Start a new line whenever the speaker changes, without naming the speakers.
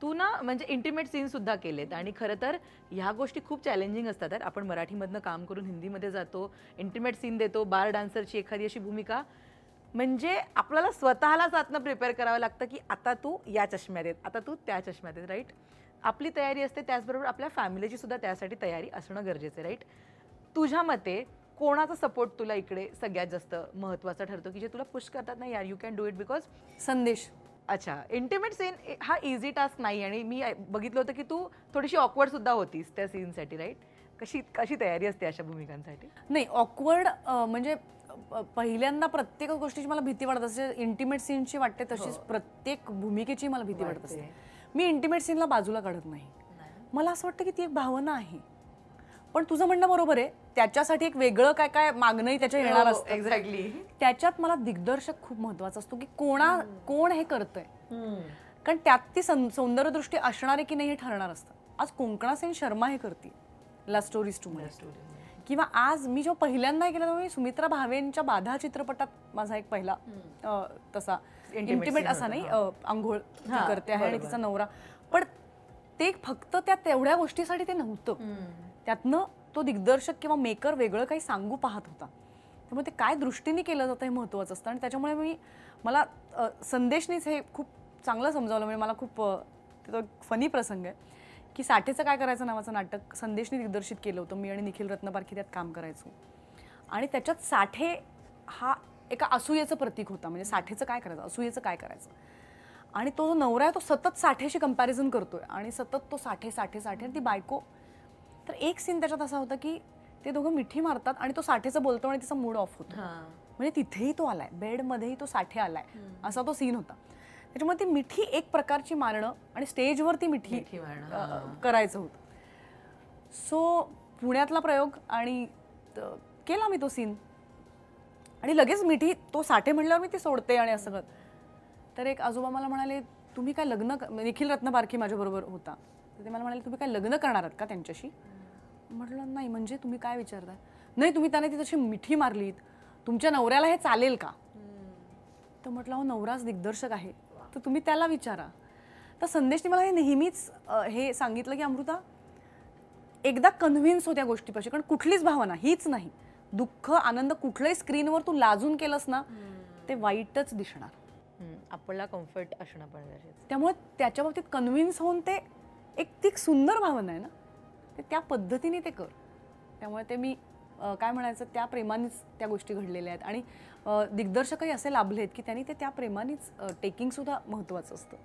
तू ना म्हणजे intimate scene सुद्धा केलेत आणि खरं तर ह्या गोष्टी खूप चॅलेंजिंग असतात यार. आपण मराठीमधनं काम करून हिंदीमध्ये जातो, इंटिमेट सीन देतो, बार डान्सरची एखादी अशी भूमिका, म्हणजे आपल्याला स्वतःलाच आतनं प्रिपेअर करावं लागतं की आता तू या चष्म्यात येत, आता तू त्या चष्म्यात येत, राईट. आपली तयारी असते, त्याचबरोबर आपल्या फॅमिलीची सुद्धा त्यासाठी तयारी असणं गरजेचं आहे, राईट. तुझ्या मते कोणाचा सपोर्ट तुला इकडे सगळ्यात जास्त महत्त्वाचा ठरतो, की जे तुला पुश करतात ना, यार you can do it because.
संदेश.
अच्छा, इंटिमेट सीन हा इझी टास्क नाही आणि मी बघितलं होतं की तू थोडीशी ऑकवर्ड सुद्धा होतीस त्या सीनसाठी, राईट. कशी कशी तयारी असते अशा भूमिकांसाठी?
नाही, ऑकवर्ड म्हणजे पहिल्यांदा प्रत्येक गोष्टीची मला भीती वाटत असते. इंटिमेट सीनची वाटते तशीच प्रत्येक भूमिकेची मला भीती वाटत असते. मी इंटिमेट सीनला बाजूला काढत नाही. मला असं वाटतं की ती एक भावना आहे. पण तुझं म्हणणं बरोबर आहे, त्याच्यासाठी एक वेगळं काय काय मागणंही त्याच्या येणार असतं.
एक्झॅक्टली.
त्याच्यात मला दिग्दर्शक खूप महत्वाचा असतो की कोण हे करतंय. कारण त्यात ती सौंदर्यदृष्टी असणार आहे की नाही हे ठरणार असतं. आज कोंकणा सेन शर्मा हे करते लव्ह स्टोरीज टू मध्ये, किंवा आज मी जो पहिल्यांदा केला तेव्हा मी सुमित्रा भावेंच्या बाधा चित्रपटात माझा एक पहिला तसा इंटिमेट असा नाही, अंघोळ करते आहे आणि तिचा नवरा. पण ते फक्त त्या तेवढ्या गोष्टीसाठी ते नव्हतं. त्यातनं तो दिग्दर्शक किंवा मेकर वेगळं काही सांगू पाहत होता. त्यामुळे ते काय दृष्टीने केलं जातं हे महत्त्वाचं असतं. आणि त्याच्यामुळे मला संदेशनीच हे खूप चांगलं समजावलं. म्हणजे मला खूप फनी प्रसंग आहे की साठेचं काय करायचं नावाचं नाटक संदेशने दिग्दर्शित केलं होतं. मी आणि निखिल रत्नपारखी त्यात काम करायचो आणि त्याच्यात साठे हा एका असूयेचं प्रतीक होता. म्हणजे साठेचं काय करायचं, असूयेचं काय करायचं. आणि तो जो नवरा आहे तो सतत साठेशी कंपॅरिझन करतोय आणि सतत तो साठे साठे साठे आणि ती बायको. तर एक सीन त्याच्यात असा होता की ते दोघं मिठी मारतात आणि तो साठेचं बोलतो आणि तिचा मूड ऑफ होतो. म्हणजे तिथेही तो आलाय, बेडमध्येही तो साठे आलाय, असा तो सीन होता. त्याच्यामुळे ती मिठी एक प्रकारची मारणं आणि स्टेजवर ती मिठी करायचं होतं. सो पुण्यातला प्रयोग आणि केला मी तो सीन आणि लगेच मिठी तो साठे म्हणल्यावर मी ती सोडते आणि असं करत. तर एक आजोबा मला म्हणाले, तुम्ही काय लग्न, निखिल रत्नपारखी माझ्याबरोबर होता, तर ते मला म्हणाले तुम्ही काय लग्न करणार आहात का त्यांच्याशी. म्हटलं नाही. म्हणजे तुम्ही काय विचारताय. नाही, तुम्ही त्याने ती तशी मिठी मारलीत, तुमच्या नवऱ्याला हे चालेल का. तर म्हटलं हो, नवराच दिग्दर्शक आहे तर तुम्ही त्याला विचारा. तर संदेशने मला हे नेहमीच हे सांगितलं की अमृता एकदा कन्व्हिन्स हो त्या गोष्टीपाशी. कारण कुठलीच भावना हीच नाही, दुःख आनंद कुठलंही स्क्रीनवर तू लाजून केलंस ना ते वाईटच दिसणार.
आपल्याला कम्फर्ट असणं पण गरजेचं.
त्यामुळे त्याच्या बाबतीत कन्व्हिन्स होऊन ते एक सुंदर भावना आहे ना, ते त्या पद्धतीने ते कर. त्यामुळे ते मी काय म्हणायचं त्या प्रेमानेच त्या गोष्टी घडलेल्या आहेत आणि दिग्दर्शकही असे लाभलेत की त्यांनी ते त्या प्रेमानेच टेकिंग सुद्धा महत्त्वाचं असतं.